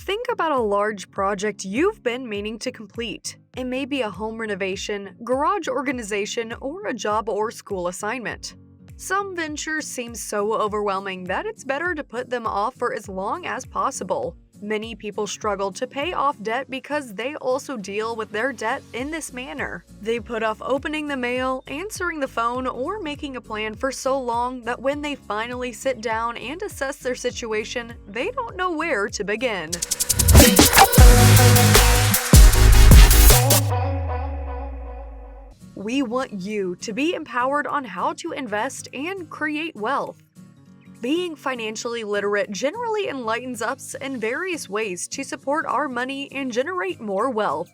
Think about a large project you've been meaning to complete. It may be a home renovation, garage organization, or a job or school assignment. Some ventures seem so overwhelming that it's better to put them off for as long as possible. Many people struggle to pay off debt because they also deal with their debt in this manner. They put off opening the mail, answering the phone, or making a plan for so long that when they finally sit down and assess their situation, they don't know where to begin. We want you to be empowered on how to invest and create wealth. Being financially literate generally enlightens us in various ways to support our money and generate more wealth.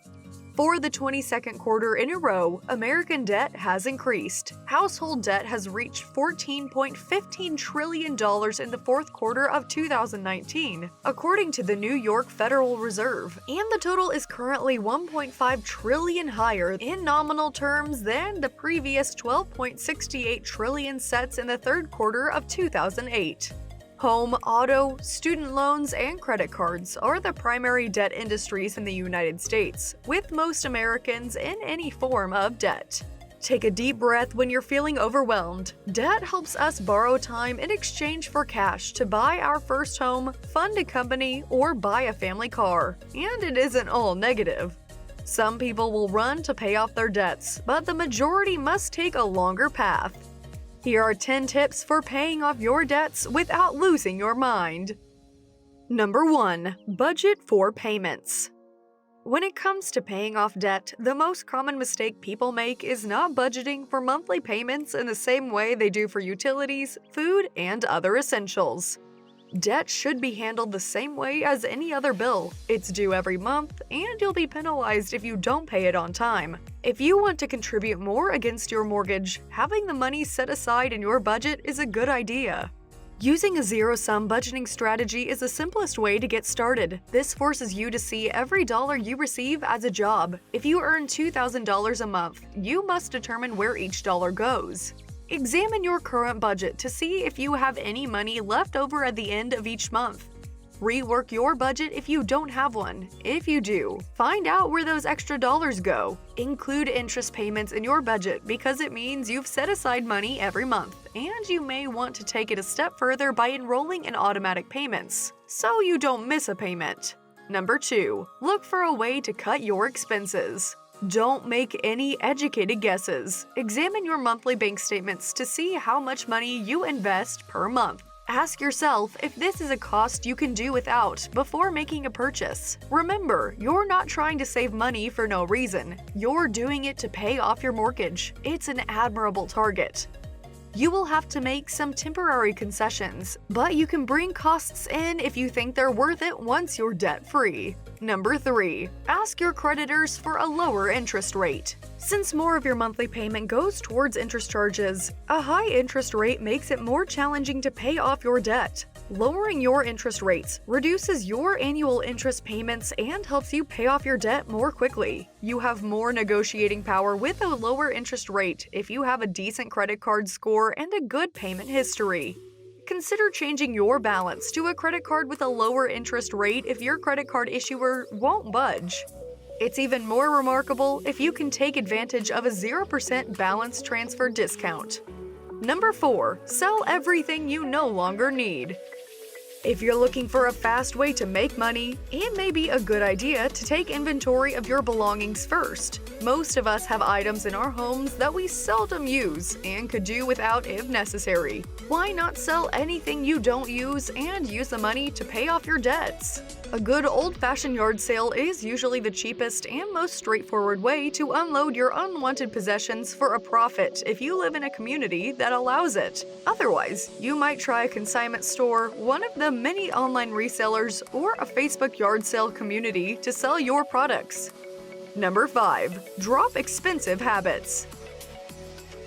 For the 22nd quarter in a row, American debt has increased. Household debt has reached $14.15 trillion in the fourth quarter of 2019, according to the New York Federal Reserve, and the total is currently $1.5 trillion higher in nominal terms than the previous $12.68 trillion sets in the third quarter of 2008. Home, auto, student loans, and credit cards are the primary debt industries in the United States, with most Americans in any form of debt. Take a deep breath when you're feeling overwhelmed. Debt helps us borrow time in exchange for cash to buy our first home, fund a company, or buy a family car. And it isn't all negative. Some people will run to pay off their debts, but the majority must take a longer path. Here are 10 tips for paying off your debts without losing your mind. Number 1. Budget for payments. When it comes to paying off debt, the most common mistake people make is not budgeting for monthly payments in the same way they do for utilities, food, and other essentials. Debt should be handled the same way as any other bill. It's due every month, and you'll be penalized if you don't pay it on time. If you want to contribute more against your mortgage, having the money set aside in your budget is a good idea. Using a zero-sum budgeting strategy is the simplest way to get started. This forces you to see every dollar you receive as a job. If you earn $2,000 a month, you must determine where each dollar goes. Examine your current budget to see if you have any money left over at the end of each month. Rework your budget if you don't have one. If you do, find out where those extra dollars go. Include interest payments in your budget because it means you've set aside money every month, and you may want to take it a step further by enrolling in automatic payments, so you don't miss a payment. Number 2. Look for a way to cut your expenses. Don't make any educated guesses. Examine your monthly bank statements to see how much money you invest per month. Ask yourself if this is a cost you can do without before making a purchase. Remember, you're not trying to save money for no reason. You're doing it to pay off your mortgage. It's an admirable target. You will have to make some temporary concessions, but you can bring costs in if you think they're worth it once you're debt-free. Number 3. Ask your creditors for a lower interest rate. Since more of your monthly payment goes towards interest charges, a high interest rate makes it more challenging to pay off your debt. Lowering your interest rates reduces your annual interest payments and helps you pay off your debt more quickly. You have more negotiating power with a lower interest rate if you have a decent credit card score and a good payment history. Consider changing your balance to a credit card with a lower interest rate if your credit card issuer won't budge. It's even more remarkable if you can take advantage of a 0% balance transfer discount. Number 4. Sell everything you no longer need. If you're looking for a fast way to make money, it may be a good idea to take inventory of your belongings first. Most of us have items in our homes that we seldom use and could do without if necessary. Why not sell anything you don't use and use the money to pay off your debts? A good old-fashioned yard sale is usually the cheapest and most straightforward way to unload your unwanted possessions for a profit if you live in a community that allows it. Otherwise, you might try a consignment store, one of the many online resellers, or a Facebook yard sale community to sell your products. Number 5. Drop expensive habits.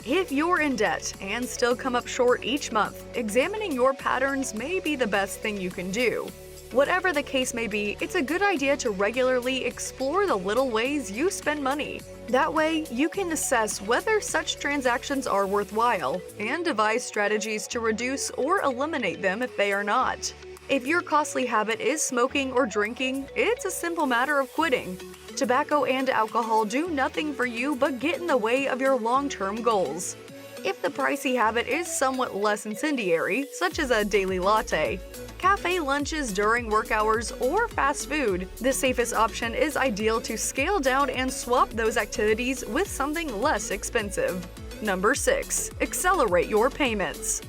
If you're in debt and still come up short each month, examining your patterns may be the best thing you can do. Whatever the case may be, it's a good idea to regularly explore the little ways you spend money. That way, you can assess whether such transactions are worthwhile and devise strategies to reduce or eliminate them if they are not. If your costly habit is smoking or drinking, it's a simple matter of quitting. Tobacco and alcohol do nothing for you but get in the way of your long-term goals. If the pricey habit is somewhat less incendiary, such as a daily latte, cafe lunches during work hours, or fast food, the safest option is ideal to scale down and swap those activities with something less expensive. Number 6. Accelerate your payments.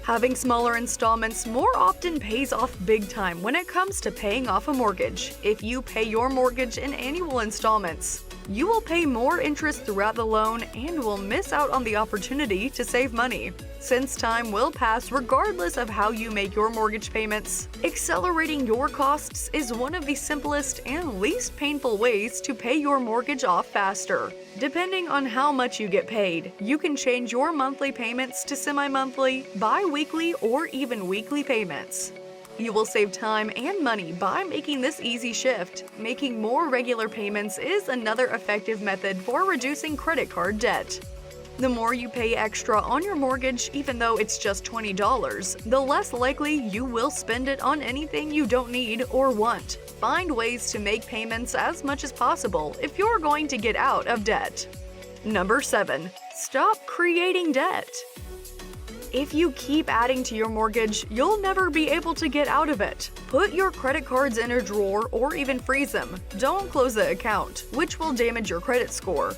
Having smaller installments more often pays off big time when it comes to paying off a mortgage. If you pay your mortgage in annual installments, you will pay more interest throughout the loan and will miss out on the opportunity to save money. Since time will pass regardless of how you make your mortgage payments, accelerating your costs is one of the simplest and least painful ways to pay your mortgage off faster. Depending on how much you get paid, you can change your monthly payments to semi-monthly, bi-weekly, or even weekly payments. You will save time and money by making this easy shift. Making more regular payments is another effective method for reducing credit card debt. The more you pay extra on your mortgage, even though it's just $20, the less likely you will spend it on anything you don't need or want. Find ways to make payments as much as possible if you're going to get out of debt. Number 7. Stop creating debt. If you keep adding to your mortgage, you'll never be able to get out of it. Put your credit cards in a drawer or even freeze them. Don't close the account, which will damage your credit score.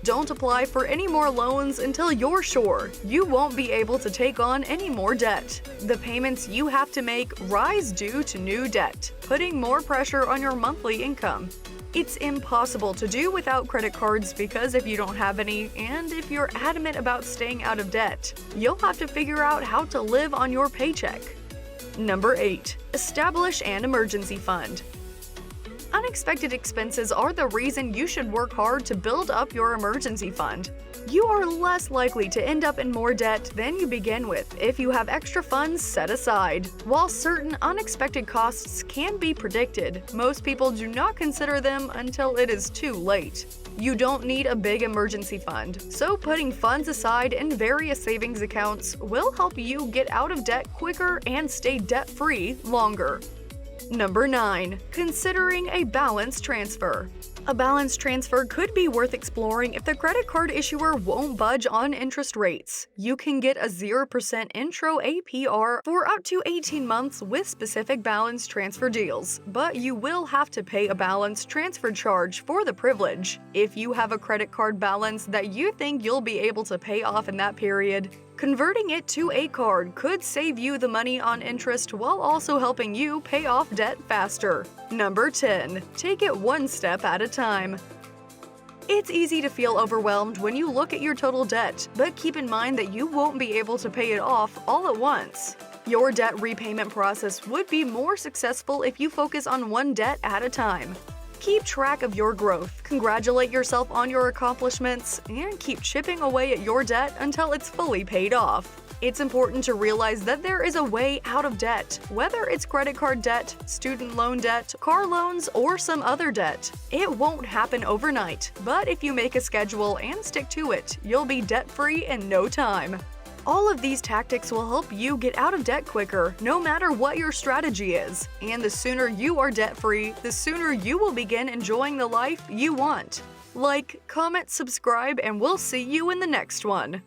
Don't apply for any more loans until you're sure you won't be able to take on any more debt. The payments you have to make rise due to new debt, putting more pressure on your monthly income. It's impossible to do without credit cards because if you don't have any, and if you're adamant about staying out of debt, you'll have to figure out how to live on your paycheck. Number 8. Establish an emergency fund. Unexpected expenses are the reason you should work hard to build up your emergency fund. You are less likely to end up in more debt than you begin with if you have extra funds set aside. While certain unexpected costs can be predicted, most people do not consider them until it is too late. You don't need a big emergency fund, so putting funds aside in various savings accounts will help you get out of debt quicker and stay debt-free longer. Number 9. Considering a balance transfer. A balance transfer could be worth exploring if the credit card issuer won't budge on interest rates. You can get a 0% intro APR for up to 18 months with specific balance transfer deals, but you will have to pay a balance transfer charge for the privilege. If you have a credit card balance that you think you'll be able to pay off in that period, converting it to a card could save you the money on interest while also helping you pay off debt faster. Number 10. Take it one step at a time. It's easy to feel overwhelmed when you look at your total debt, but keep in mind that you won't be able to pay it off all at once. Your debt repayment process would be more successful if you focus on one debt at a time. Keep track of your growth, congratulate yourself on your accomplishments, and keep chipping away at your debt until it's fully paid off. It's important to realize that there is a way out of debt, whether it's credit card debt, student loan debt, car loans, or some other debt. It won't happen overnight, but if you make a schedule and stick to it, you'll be debt-free in no time. All of these tactics will help you get out of debt quicker, no matter what your strategy is. And the sooner you are debt-free, the sooner you will begin enjoying the life you want. Like, comment, subscribe, and we'll see you in the next one.